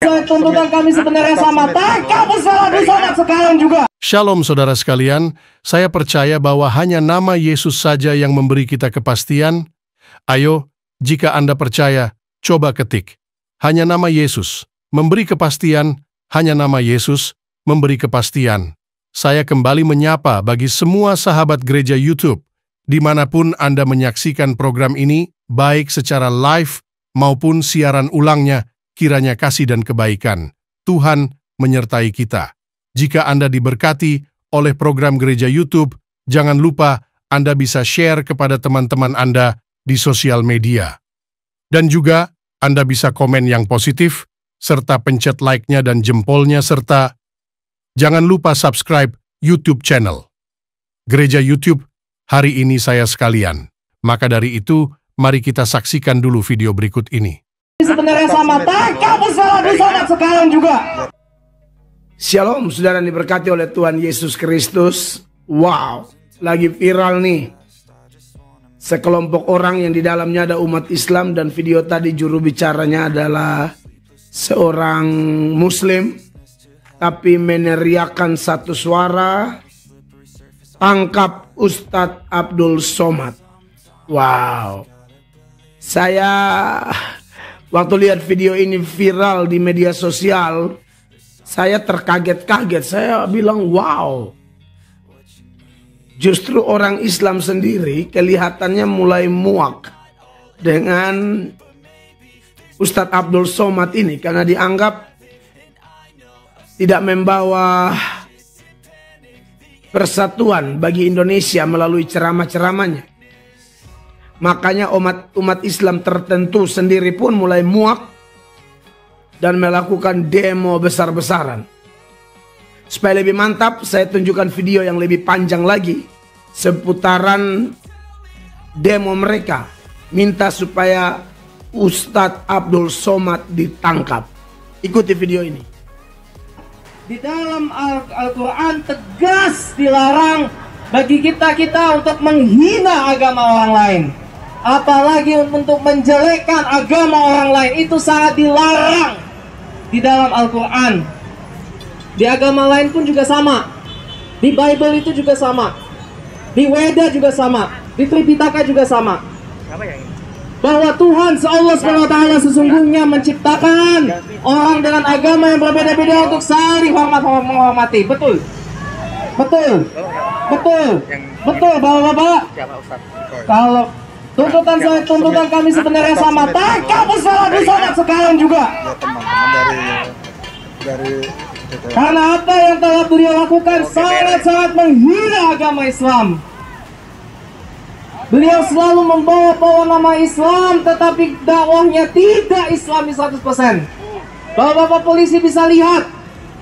Tuntutan kami sebenarnya sama. Tangkap Ustaz Abdul Somad sekarang juga. Shalom saudara sekalian, saya percaya bahwa hanya nama Yesus saja yang memberi kita kepastian. Ayo, jika Anda percaya, coba ketik. Hanya nama Yesus, memberi kepastian, hanya nama Yesus, memberi kepastian. Saya kembali menyapa bagi semua sahabat gereja YouTube, dimanapun Anda menyaksikan program ini, baik secara live maupun siaran ulangnya, kiranya kasih dan kebaikan Tuhan menyertai kita. Jika Anda diberkati oleh program gereja YouTube, jangan lupa Anda bisa share kepada teman-teman Anda di sosial media. Dan juga Anda bisa komen yang positif, serta pencet like-nya dan jempolnya, serta jangan lupa subscribe YouTube channel Gereja YouTube hari ini saya sekalian. Maka dari itu, mari kita saksikan dulu video berikut ini. Sebenarnya sama. Tangkap Ustaz Abdul Somad sekarang juga. Shalom, saudara yang diberkati oleh Tuhan Yesus Kristus. Wow, lagi viral nih. Sekelompok orang yang di dalamnya ada umat Islam, dan video tadi juru bicaranya adalah seorang Muslim, tapi meneriakan satu suara, tangkap Ustadz Abdul Somad. Wow, saya waktu lihat video ini viral di media sosial, saya terkaget-kaget. Saya bilang, wow. Justru orang Islam sendiri kelihatannya mulai muak dengan Ustadz Abdul Somad ini, karena dianggap tidak membawa persatuan bagi Indonesia melalui ceramah-ceramahnya. Makanya umat Islam tertentu sendiri pun mulai muak dan melakukan demo besar-besaran. Supaya lebih mantap, saya tunjukkan video yang lebih panjang lagi seputaran demo mereka, minta supaya Ustadz Abdul Somad ditangkap. Ikuti video ini. Di dalam Al-Quran tegas dilarang bagi kita untuk menghina agama orang lain, apalagi untuk menjelekkan agama orang lain. Itu sangat dilarang di dalam Al-Quran. Di agama lain pun juga sama. Di Bible itu juga sama. Di Weda juga sama. Di Tripitaka juga sama. Bahwa Tuhan Allah SWT sesungguhnya menciptakan orang dengan agama yang berbeda-beda untuk saling menghormati. Betul. Betul. Betul. Betul, Bapak-bapak. Kalau tuntutan kami sebenarnya sama. Tangkap Ustaz Abdul Somad sekarang juga. Karena apa yang telah beliau lakukan sangat-sangat menghina agama Islam. Beliau selalu membawa nama Islam, tetapi dakwahnya tidak Islami 100%. Bapak-bapak polisi bisa lihat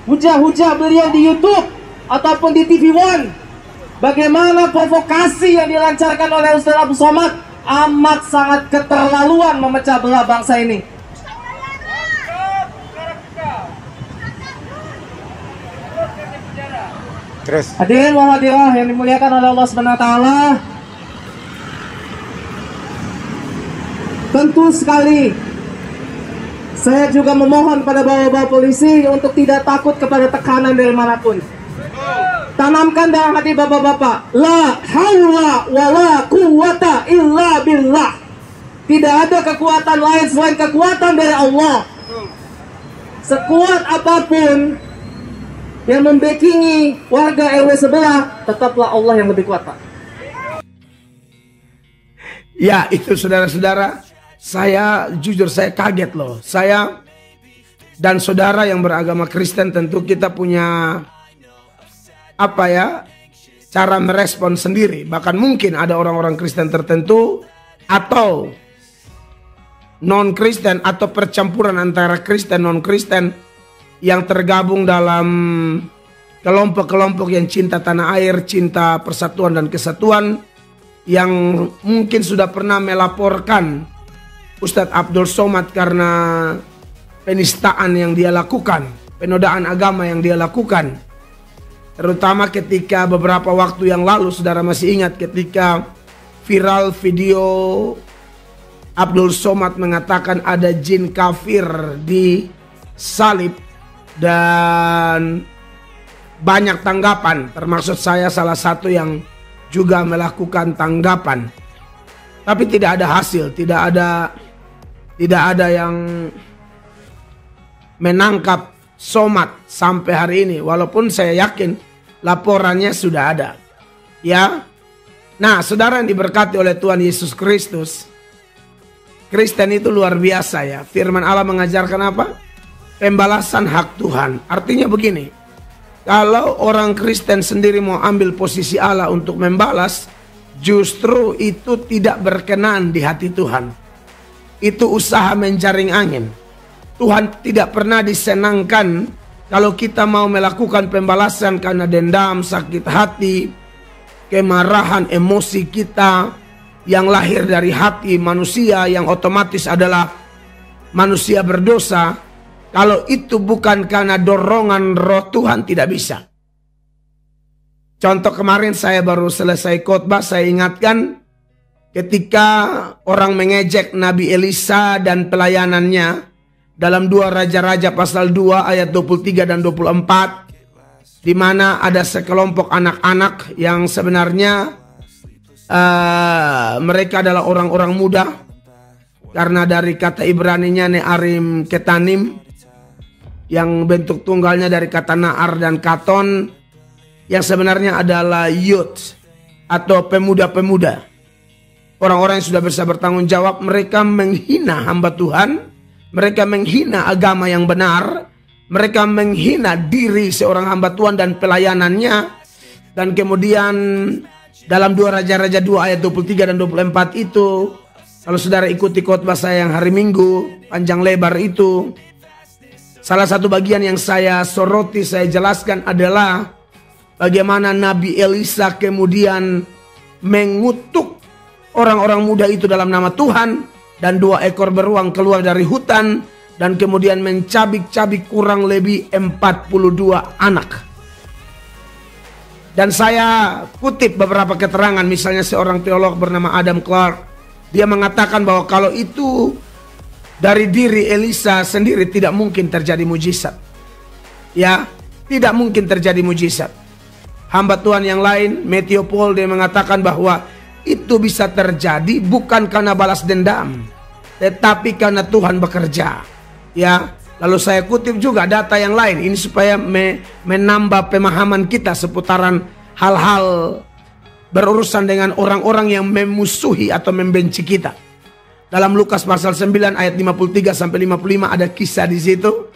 hujah-hujah beliau di YouTube ataupun di TV One, bagaimana provokasi yang dilancarkan oleh Ustaz Abdul Somad amat sangat keterlaluan, memecah belah bangsa ini. Terus. Hadirin wa hadirah yang dimuliakan oleh Allah SWT, tentu sekali saya juga memohon pada bapak-bapak polisi untuk tidak takut kepada tekanan dari manapun. Tanamkan dalam hati bapak-bapak, la haula wa la quwata illa billah. Tidak ada kekuatan lain selain kekuatan dari Allah. Sekuat apapun yang membackingi warga RW sebelah, tetaplah Allah yang lebih kuat, Pak. Ya, itu saudara-saudara, saya jujur saya kaget loh. Saya dan saudara yang beragama Kristen tentu kita punya cara merespon sendiri. Bahkan mungkin ada orang-orang Kristen tertentu atau non-Kristen atau percampuran antara Kristen non-Kristen yang tergabung dalam kelompok-kelompok yang cinta tanah air, cinta persatuan dan kesatuan, yang mungkin sudah pernah melaporkan Ustadz Abdul Somad karena penistaan yang dia lakukan, penodaan agama yang dia lakukan. Terutama ketika beberapa waktu yang lalu, saudara masih ingat ketika viral video Abdul Somad mengatakan ada jin kafir di salib dan banyak tanggapan, termasuk saya salah satu yang juga melakukan tanggapan. Tapi tidak ada hasil, tidak ada yang menangkap Somad sampai hari ini, walaupun saya yakin laporannya sudah ada. Ya. Nah, saudara yang diberkati oleh Tuhan Yesus Kristus, Kristen itu luar biasa ya. Firman Allah mengajarkan apa? Pembalasan hak Tuhan. Artinya begini, kalau orang Kristen sendiri mau ambil posisi Allah untuk membalas, justru itu tidak berkenan di hati Tuhan. Itu usaha menjaring angin. Tuhan tidak pernah disenangkan kalau kita mau melakukan pembalasan karena dendam, sakit hati, kemarahan, emosi kita yang lahir dari hati manusia yang otomatis adalah manusia berdosa. Kalau itu bukan karena dorongan roh Tuhan, tidak bisa. Contoh kemarin saya baru selesai khotbah, saya ingatkan ketika orang mengejek Nabi Elisa dan pelayanannya dalam 2 Raja-Raja pasal 2 ayat 23 dan 24, di mana ada sekelompok anak-anak yang sebenarnya mereka adalah orang-orang muda, karena dari kata Ibraninya Ne'arim Ketanim, yang bentuk tunggalnya dari kata Na'ar dan Katon, yang sebenarnya adalah youth atau pemuda-pemuda. Orang-orang yang sudah bisa bertanggung jawab. Mereka menghina hamba Tuhan, mereka menghina agama yang benar, mereka menghina diri seorang hamba Tuhan dan pelayanannya. Dan kemudian dalam 2 Raja-Raja 2 ayat 23 dan 24 itu, kalau saudara ikuti khotbah saya yang hari Minggu panjang lebar itu, salah satu bagian yang saya soroti, saya jelaskan adalah bagaimana Nabi Elisa kemudian mengutuk orang-orang muda itu dalam nama Tuhan, dan 2 ekor beruang keluar dari hutan dan kemudian mencabik-cabik kurang lebih 42 anak. Dan saya kutip beberapa keterangan, misalnya seorang teolog bernama Adam Clark, dia mengatakan bahwa kalau itu dari diri Elisa sendiri tidak mungkin terjadi mujizat. Ya, tidak mungkin terjadi mujizat. Hamba Tuhan yang lain, Matthew Paul, dia mengatakan bahwa itu bisa terjadi bukan karena balas dendam, tetapi karena Tuhan bekerja. Ya, lalu saya kutip juga data yang lain ini supaya menambah pemahaman kita seputaran hal-hal berurusan dengan orang-orang yang memusuhi atau membenci kita. Dalam Lukas pasal 9 ayat 53 sampai 55 ada kisah di situ.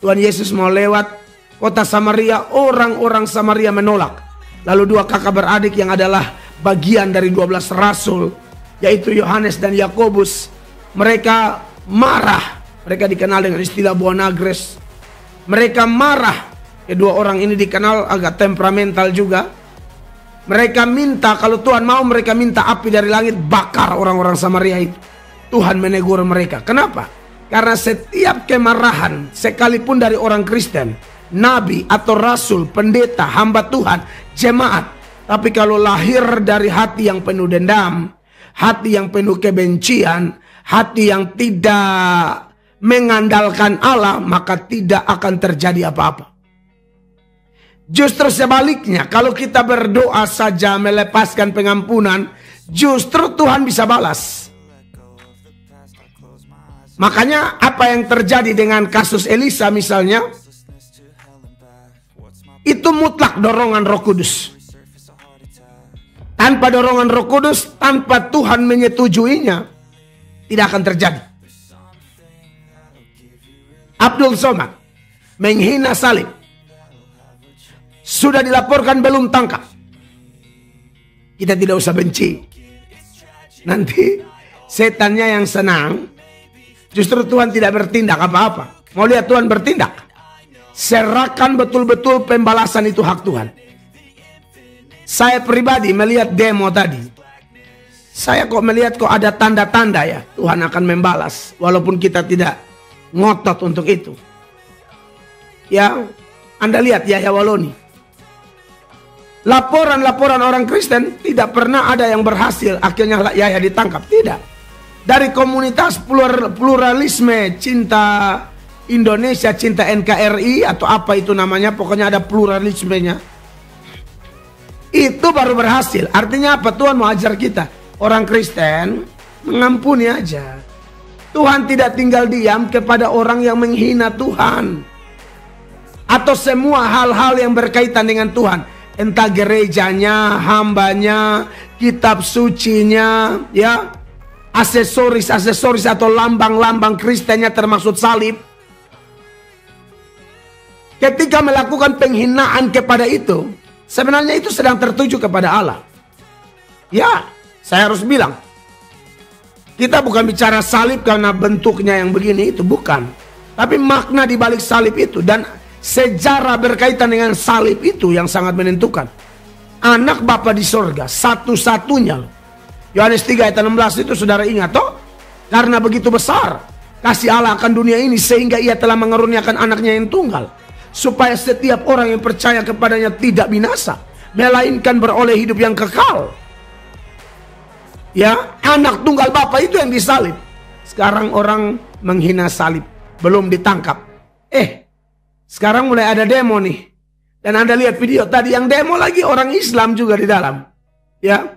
Tuhan Yesus mau lewat kota Samaria, orang-orang Samaria menolak. Lalu 2 kakak beradik yang adalah bagian dari 12 rasul, yaitu Yohanes dan Yakobus, mereka marah. Mereka dikenal dengan istilah Boanagres. Mereka marah. Kedua orang ini dikenal agak temperamental juga. Mereka minta, kalau Tuhan mau, mereka minta api dari langit bakar orang-orang Samaria itu. Tuhan menegur mereka. Kenapa? Karena setiap kemarahan, sekalipun dari orang Kristen, nabi atau rasul, pendeta, hamba Tuhan, jemaat, tapi kalau lahir dari hati yang penuh dendam, hati yang penuh kebencian, hati yang tidak mengandalkan Allah, maka tidak akan terjadi apa-apa. Justru sebaliknya, kalau kita berdoa saja melepaskan pengampunan, justru Tuhan bisa balas. Makanya apa yang terjadi dengan kasus Elisa misalnya, itu mutlak dorongan Roh Kudus. Tanpa dorongan Roh Kudus, tanpa Tuhan menyetujuinya, tidak akan terjadi. Abdul Somad menghina salib, sudah dilaporkan belum tangkap. Kita tidak usah benci. Nanti setannya yang senang, justru Tuhan tidak bertindak apa-apa. Mau lihat Tuhan bertindak? Serahkan betul-betul pembalasan itu hak Tuhan. Saya pribadi melihat demo tadi, saya kok melihat kok ada tanda-tanda ya Tuhan akan membalas, walaupun kita tidak ngotot untuk itu. Ya, Anda lihat Yahya Waloni, laporan-laporan orang Kristen tidak pernah ada yang berhasil akhirnya Yahya ditangkap. Tidak. Dari komunitas pluralisme, cinta Indonesia cinta NKRI atau apa itu namanya, pokoknya ada pluralismenya. Itu baru berhasil. Artinya apa? Tuhan mau ajar kita, orang Kristen, mengampuni aja. Tuhan tidak tinggal diam kepada orang yang menghina Tuhan, atau semua hal-hal yang berkaitan dengan Tuhan, entah gerejanya, hambanya, kitab sucinya, ya, aksesoris atau lambang-lambang Kristennya termasuk salib. Ketika melakukan penghinaan kepada itu, sebenarnya itu sedang tertuju kepada Allah. Ya, saya harus bilang, kita bukan bicara salib karena bentuknya yang begini, itu bukan. Tapi makna di balik salib itu dan sejarah berkaitan dengan salib itu yang sangat menentukan. Anak Bapa di sorga satu-satunya. Yohanes 3 ayat 16 itu saudara ingat toh? Karena begitu besar kasih Allah akan dunia ini sehingga ia telah mengaruniakan anaknya yang tunggal, supaya setiap orang yang percaya kepadanya tidak binasa, melainkan beroleh hidup yang kekal. Ya, anak tunggal Bapa itu yang disalib. Sekarang orang menghina salib, belum ditangkap. Sekarang mulai ada demo nih. Dan Anda lihat video tadi yang demo lagi orang Islam juga di dalam. Ya.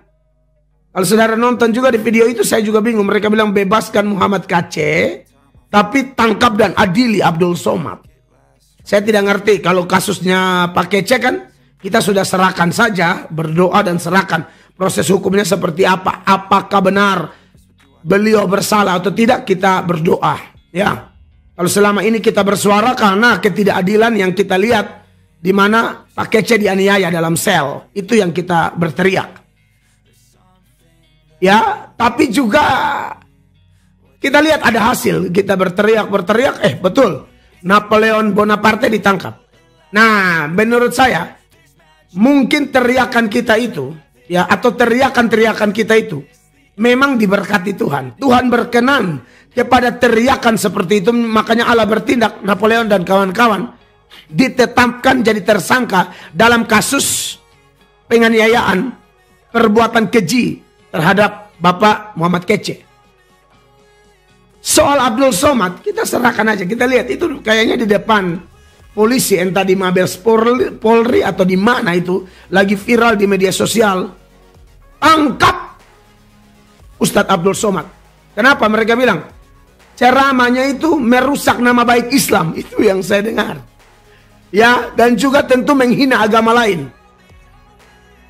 Kalau saudara nonton juga di video itu, saya juga bingung. Mereka bilang bebaskan Muhammad KC, tapi tangkap dan adili Abdul Somad. Saya tidak ngerti, kalau kasusnya Pak Kece kan kita sudah serahkan saja, berdoa dan serahkan proses hukumnya seperti apa. Apakah benar beliau bersalah atau tidak, kita berdoa. Ya, kalau selama ini kita bersuara karena ketidakadilan yang kita lihat, di mana Pak Kece dianiaya dalam sel, itu yang kita berteriak. Ya, tapi juga kita lihat ada hasil, kita berteriak, betul. Napoleon Bonaparte ditangkap. Nah, menurut saya mungkin teriakan kita itu, ya, atau teriakan kita itu memang diberkati Tuhan. Tuhan berkenan kepada teriakan seperti itu, makanya Allah bertindak. Napoleon dan kawan-kawan ditetapkan jadi tersangka dalam kasus penganiayaan, perbuatan keji terhadap Bapak Muhammad Kece. Soal Abdul Somad, kita serahkan aja. Kita lihat itu kayaknya di depan polisi, entah di Mabes Polri atau di mana itu, lagi viral di media sosial. Tangkap Ustadz Abdul Somad. Kenapa? Mereka bilang ceramahnya itu merusak nama baik Islam. Itu yang saya dengar. Ya, dan juga tentu menghina agama lain.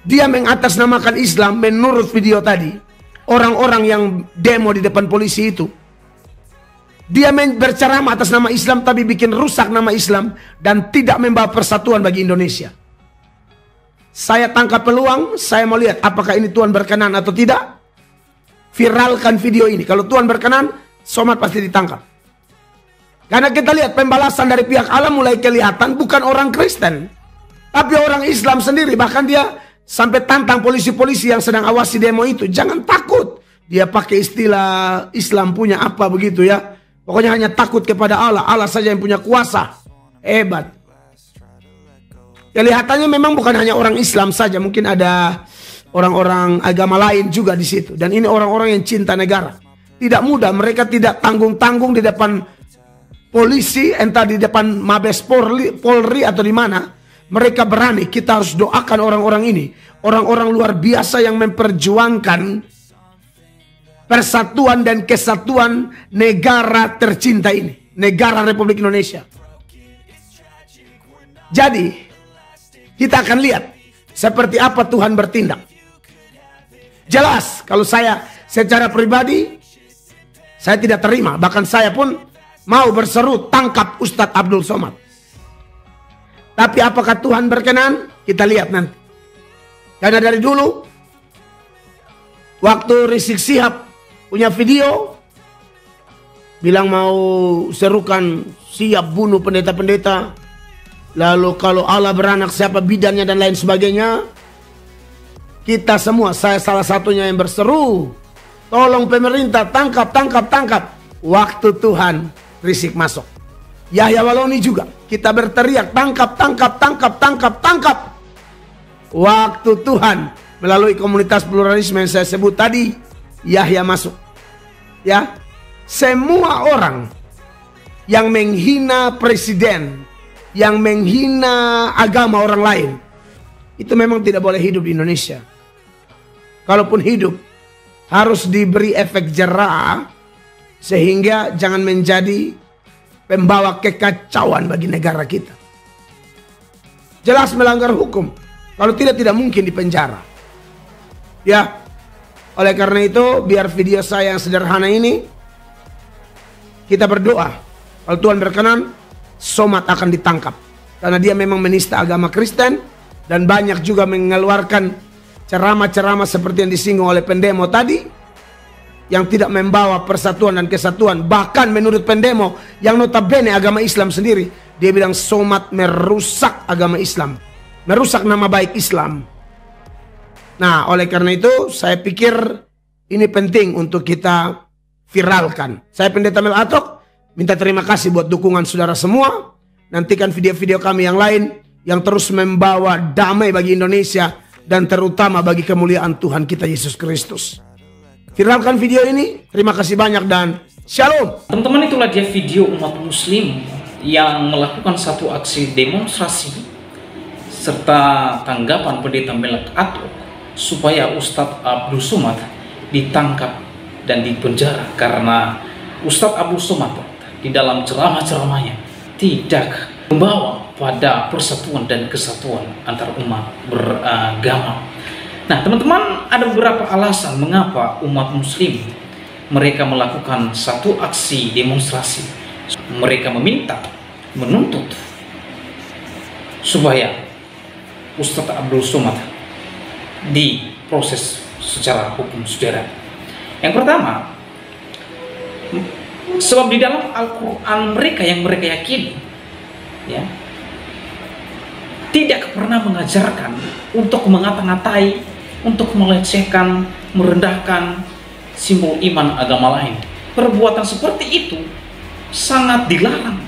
Dia mengatasnamakan Islam menurut video tadi. Orang-orang yang demo di depan polisi itu, dia berceramah atas nama Islam tapi bikin rusak nama Islam dan tidak membawa persatuan bagi Indonesia. Saya tangkap peluang, saya mau lihat apakah ini Tuhan berkenan atau tidak. Viralkan video ini. Kalau Tuhan berkenan, Somad pasti ditangkap. Karena kita lihat pembalasan dari pihak Allah mulai kelihatan, bukan orang Kristen, tapi orang Islam sendiri. Bahkan dia sampai tantang polisi-polisi yang sedang awasi demo itu, jangan takut. Dia pakai istilah Islam punya apa begitu ya. Pokoknya hanya takut kepada Allah. Allah saja yang punya kuasa. Hebat. Kelihatannya memang bukan hanya orang Islam saja, mungkin ada orang-orang agama lain juga di situ. Dan ini orang-orang yang cinta negara. Tidak mudah, mereka tidak tanggung-tanggung di depan polisi, entah di depan Mabes Polri atau di mana. Mereka berani. Kita harus doakan orang-orang ini. Orang-orang luar biasa yang memperjuangkan persatuan dan kesatuan negara tercinta ini. Negara Republik Indonesia. Jadi, kita akan lihat seperti apa Tuhan bertindak. Jelas, kalau saya secara pribadi, saya tidak terima. Bahkan saya pun mau berseru, tangkap Ustadz Abdul Somad. Tapi apakah Tuhan berkenan? Kita lihat nanti. Karena dari dulu, waktu Rizik Syihab punya video, bilang mau serukan siap bunuh pendeta-pendeta. Lalu kalau Allah beranak siapa bidannya dan lain sebagainya. Kita semua, saya salah satunya yang berseru, tolong pemerintah tangkap. Waktu Tuhan, Rizik masuk. Yahya Waloni juga. Kita berteriak tangkap. Waktu Tuhan melalui komunitas pluralisme yang saya sebut tadi, Yahya masuk. Ya, semua orang yang menghina presiden, yang menghina agama orang lain, itu memang tidak boleh hidup di Indonesia. Kalaupun hidup, harus diberi efek jera sehingga jangan menjadi pembawa kekacauan bagi negara kita. Jelas melanggar hukum. Kalau tidak mungkin dipenjara. Ya, oleh karena itu biar video saya yang sederhana ini, kita berdoa kalau Tuhan berkenan, Somad akan ditangkap karena dia memang menista agama Kristen dan banyak juga mengeluarkan ceramah-ceramah seperti yang disinggung oleh pendemo tadi, yang tidak membawa persatuan dan kesatuan. Bahkan menurut pendemo yang notabene agama Islam sendiri, dia bilang Somad merusak agama Islam, merusak nama baik Islam. Nah, oleh karena itu saya pikir ini penting untuk kita viralkan. Saya Pendeta Mel Atok minta terima kasih buat dukungan saudara semua. Nantikan video-video kami yang lain yang terus membawa damai bagi Indonesia dan terutama bagi kemuliaan Tuhan kita Yesus Kristus. Viralkan video ini. Terima kasih banyak dan shalom. Teman-teman, itulah dia video umat muslim yang melakukan satu aksi demonstrasi serta tanggapan Pendeta Mel Atok supaya Ustadz Abdul Somad ditangkap dan dipenjara karena Ustadz Abdul Somad di dalam ceramah-ceramahnya tidak membawa pada persatuan dan kesatuan antar umat beragama. Nah, teman-teman, ada beberapa alasan mengapa umat muslim mereka melakukan satu aksi demonstrasi. Mereka meminta, menuntut supaya Ustadz Abdul Somad diproses secara hukum, saudara. Yang pertama, sebab di dalam Al-Quran mereka yang mereka yakini, ya, tidak pernah mengajarkan untuk mengata-ngatai, untuk melecehkan, merendahkan simbol iman agama lain. Perbuatan seperti itu sangat dilarang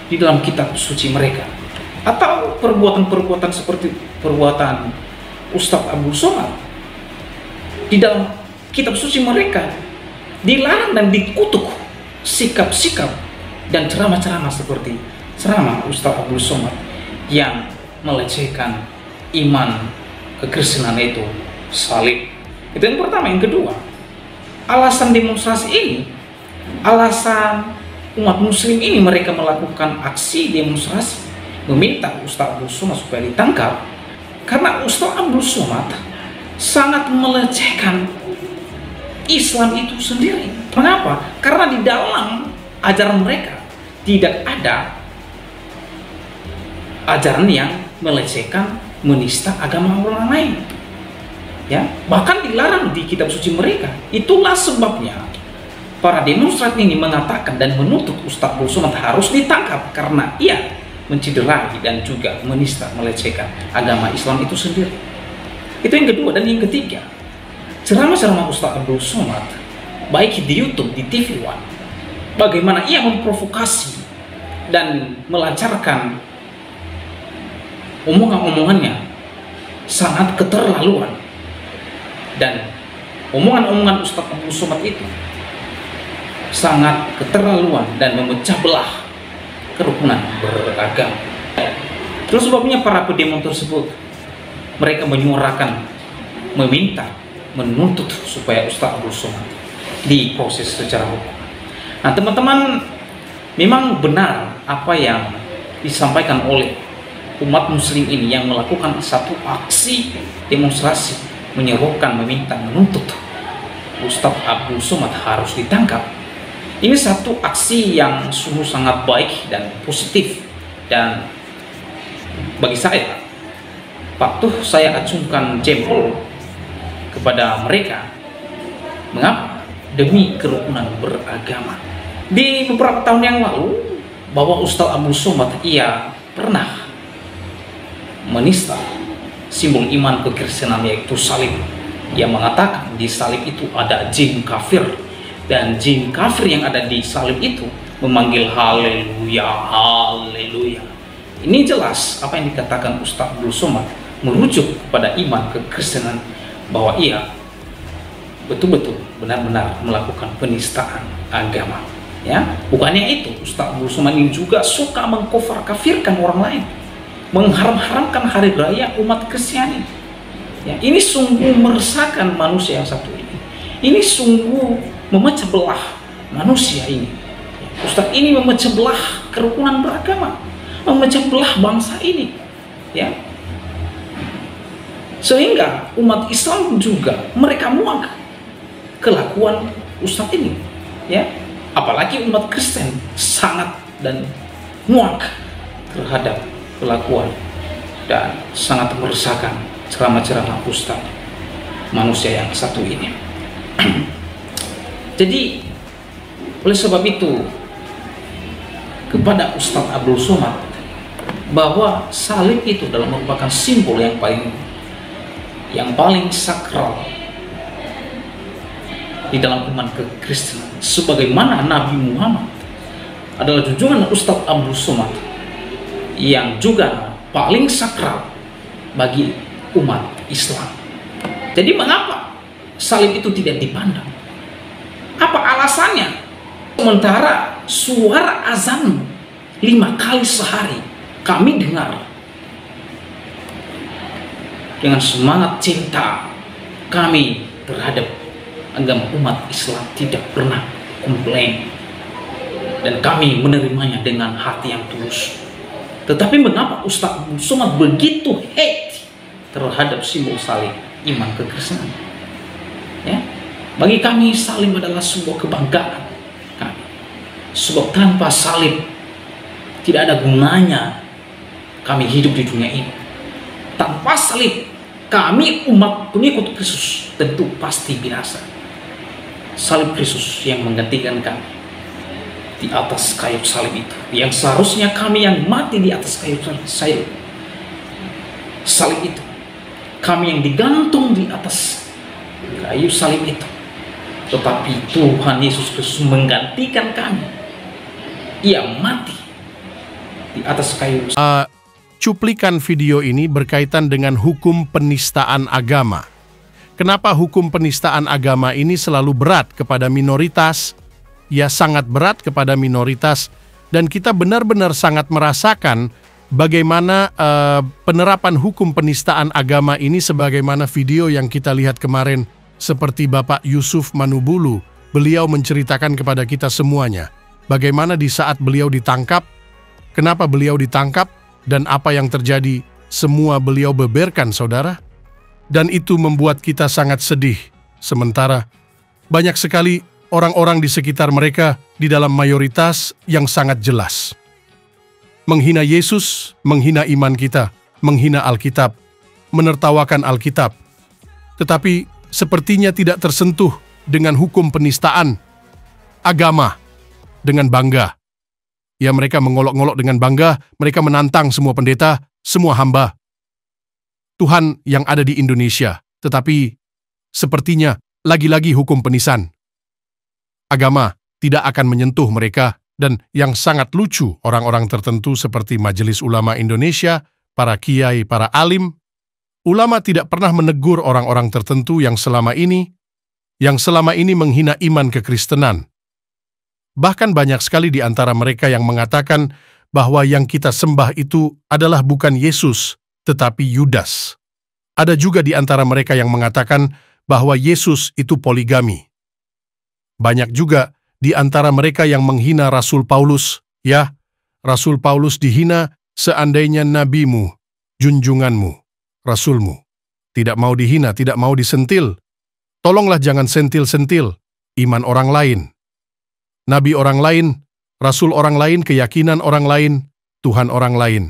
di dalam kitab suci mereka. Atau perbuatan-perbuatan seperti perbuatan Ustadz Abdul Somad di dalam kitab suci mereka dilarang dan dikutuk sikap-sikap dan ceramah-ceramah seperti ceramah Ustadz Abdul Somad yang melecehkan iman kekristenan itu salib. Itu yang pertama. Yang kedua, alasan demonstrasi ini, alasan umat muslim ini mereka melakukan aksi demonstrasi meminta Ustadz Abdul Somad supaya ditangkap karena Ustadz Abdul Somad sangat melecehkan Islam itu sendiri. Mengapa? Karena di dalam ajaran mereka tidak ada ajaran yang melecehkan, menista agama orang lain. Ya, bahkan dilarang di kitab suci mereka. Itulah sebabnya para demonstran ini mengatakan dan menuntut Ustadz Abdul Somad harus ditangkap karena ia menciderai dan juga menista, melecehkan agama Islam itu sendiri. Itu yang kedua. Dan yang ketiga, ceramah-ceramah Ustadz Abdul Somad baik di YouTube, di TV One, bagaimana ia memprovokasi dan melancarkan omongan-omongannya sangat keterlaluan, dan omongan-omongan Ustadz Abdul Somad itu sangat keterlaluan dan memecah belah kerukunan beragama. Terus sebabnya para pendemo tersebut mereka menyuarakan, meminta, menuntut supaya Ustadz Abdul Somad diproses secara hukum. Nah, teman-teman, memang benar apa yang disampaikan oleh umat muslim ini yang melakukan satu aksi demonstrasi menyerukan, meminta, menuntut Ustadz Abdul Somad harus ditangkap. Ini satu aksi yang sungguh sangat baik dan positif, dan bagi saya patuh saya acungkan jempol kepada mereka. Mengapa? Demi kerukunan beragama. Di beberapa tahun yang lalu, bahwa Ustadz Abdul Somad ia pernah menista simbol iman kekristenan yaitu salib. Ia mengatakan di salib itu ada jin kafir, dan jin kafir yang ada di salib itu memanggil haleluya, haleluya. Ini jelas apa yang dikatakan Ustadz Abdul Somad merujuk kepada iman kekristenan, bahwa ia betul-betul benar-benar melakukan penistaan agama. Ya, bukannya itu, Ustaz Abdul Somad ini juga suka mengkafirkan orang lain, mengharam-haramkan hari raya umat Kristiani. Ya, ini sungguh meresahkan manusia yang satu ini. Ini sungguh memecah belah manusia ini. Ya, Ustaz ini memecah belah kerukunan beragama, memecah belah bangsa ini. Ya, sehingga umat Islam juga mereka muak kelakuan Ustaz ini. Ya, apalagi umat Kristen sangat dan muak terhadap kelakuan dan sangat meresahkan ceramah-ceramah Ustaz manusia yang satu ini. Jadi oleh sebab itu kepada Ustaz Abdul Somad bahwa salib itu adalah merupakan simbol yang paling sakral di dalam iman kekristenan, sebagaimana Nabi Muhammad adalah junjungan Ustaz Abdul Somad yang juga paling sakral bagi umat Islam. Jadi mengapa salib itu tidak dipandang? Apa alasannya? Sementara suara azan 5 kali sehari kami dengar, dengan semangat cinta kami terhadap agama umat Islam tidak pernah komplain, dan kami menerimanya dengan hati yang tulus. Tetapi mengapa Ustaz Abdul Somad begitu hate terhadap simbol salib iman kekristenan? Ya, bagi kami salib adalah sebuah kebanggaan kami. Sebab tanpa salib tidak ada gunanya kami hidup di dunia ini. Tanpa salib kami umat pengikut Kristus tentu pasti binasa. Salib Kristus yang menggantikan kami di atas kayu salib itu, yang seharusnya kami yang mati di atas kayu salib itu, kami yang digantung di atas kayu salib itu, tetapi Tuhan Yesus Kristus menggantikan kami. Ia mati di atas kayu. Cuplikan video ini berkaitan dengan hukum penistaan agama. Kenapa hukum penistaan agama ini selalu berat kepada minoritas? Ya, sangat berat kepada minoritas, dan kita benar-benar sangat merasakan bagaimana penerapan hukum penistaan agama ini, sebagaimana video yang kita lihat kemarin, seperti Bapak Yusuf Manubulu. Beliau menceritakan kepada kita semuanya bagaimana di saat beliau ditangkap, kenapa beliau ditangkap, dan apa yang terjadi. Semua beliau beberkan, saudara. Dan itu membuat kita sangat sedih. Sementara banyak sekali orang-orang di sekitar mereka di dalam mayoritas yang sangat jelas menghina Yesus, menghina iman kita, menghina Alkitab, menertawakan Alkitab. Tetapi sepertinya tidak tersentuh dengan hukum penistaan agama dengan bangga. Ya, mereka mengolok-ngolok dengan bangga, mereka menantang semua pendeta, semua hamba Tuhan yang ada di Indonesia. Tetapi sepertinya lagi-lagi hukum penistaan agama tidak akan menyentuh mereka, dan yang sangat lucu, orang-orang tertentu seperti Majelis Ulama Indonesia, para kiai, para alim, ulama tidak pernah menegur orang-orang tertentu yang selama ini menghina iman kekristenan. Bahkan banyak sekali di antara mereka yang mengatakan bahwa yang kita sembah itu adalah bukan Yesus, tetapi Yudas. Ada juga di antara mereka yang mengatakan bahwa Yesus itu poligami. Banyak juga di antara mereka yang menghina Rasul Paulus. Ya, Rasul Paulus dihina, seandainya nabimu, junjunganmu, rasulmu tidak mau dihina, tidak mau disentil. Tolonglah jangan sentil-sentil iman orang lain, nabi orang lain, rasul orang lain, keyakinan orang lain, Tuhan orang lain.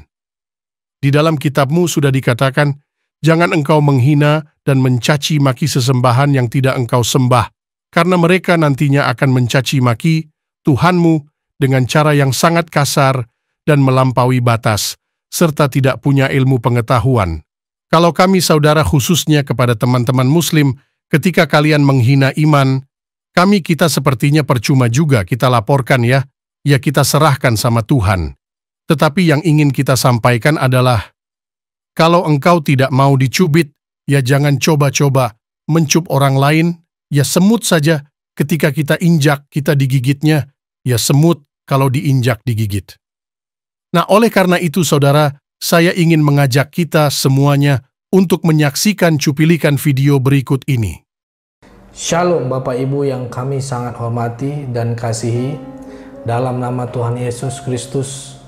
Di dalam kitabmu sudah dikatakan, jangan engkau menghina dan mencaci maki sesembahan yang tidak engkau sembah, karena mereka nantinya akan mencaci maki Tuhanmu dengan cara yang sangat kasar dan melampaui batas, serta tidak punya ilmu pengetahuan. Kalau kami saudara, khususnya kepada teman-teman muslim, ketika kalian menghina iman, kita sepertinya percuma juga kita laporkan, ya kita serahkan sama Tuhan. Tetapi yang ingin kita sampaikan adalah, kalau engkau tidak mau dicubit, ya jangan coba-coba mencup orang lain, ya semut saja ketika kita injak, kita digigitnya, ya semut kalau diinjak digigit. Nah, oleh karena itu saudara, saya ingin mengajak kita semuanya untuk menyaksikan cuplikan video berikut ini. Shalom Bapak Ibu yang kami sangat hormati dan kasihi, dalam nama Tuhan Yesus Kristus.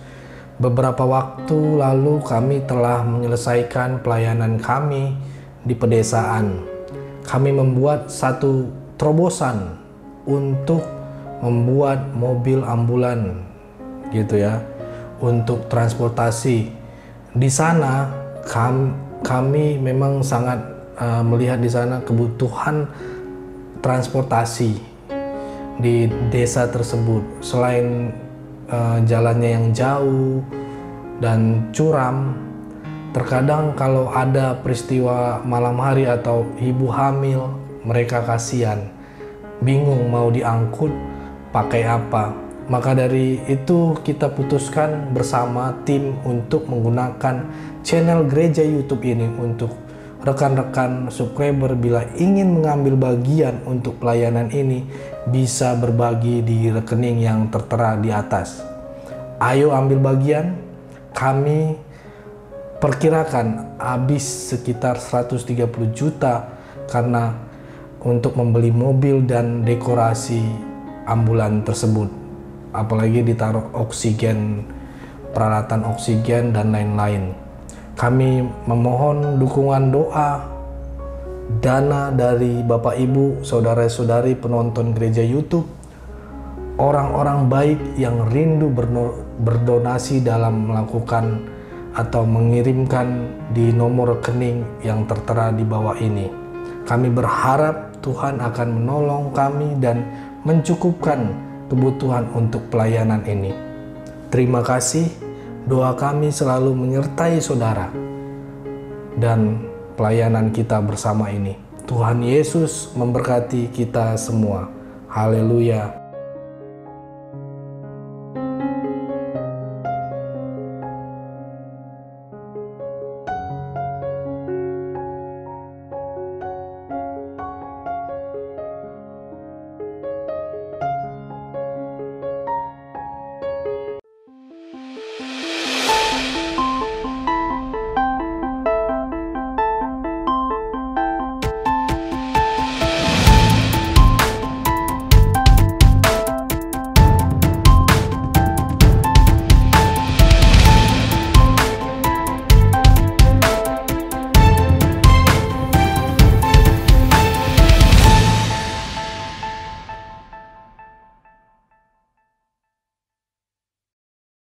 Beberapa waktu lalu kami telah menyelesaikan pelayanan kami di pedesaan. Kami membuat satu terobosan untuk membuat mobil ambulan gitu ya, untuk transportasi. Di sana kami memang sangat melihat di sana kebutuhan transportasi di desa tersebut. Selain jalannya yang jauh dan curam, terkadang kalau ada peristiwa malam hari atau ibu hamil, mereka kasihan, bingung mau diangkut pakai apa. Maka dari itu kita putuskan bersama tim untuk menggunakan channel gereja YouTube ini untuk rekan-rekan subscriber bila ingin mengambil bagian untuk pelayanan ini bisa berbagi di rekening yang tertera di atas. Ayo ambil bagian. Kami perkirakan habis sekitar 130 juta karena untuk membeli mobil dan dekorasi ambulan tersebut. Apalagi ditaruh oksigen, peralatan oksigen dan lain-lain. Kami memohon dukungan doa, dana dari Bapak Ibu, saudara-saudari penonton gereja YouTube, orang-orang baik yang rindu berdonasi dalam melakukan atau mengirimkan di nomor rekening yang tertera di bawah ini. Kami berharap Tuhan akan menolong kami dan mencukupkan kebutuhan untuk pelayanan ini. Terima kasih, doa kami selalu menyertai saudara dan pelayanan kita bersama ini. Tuhan Yesus memberkati kita semua. Haleluya.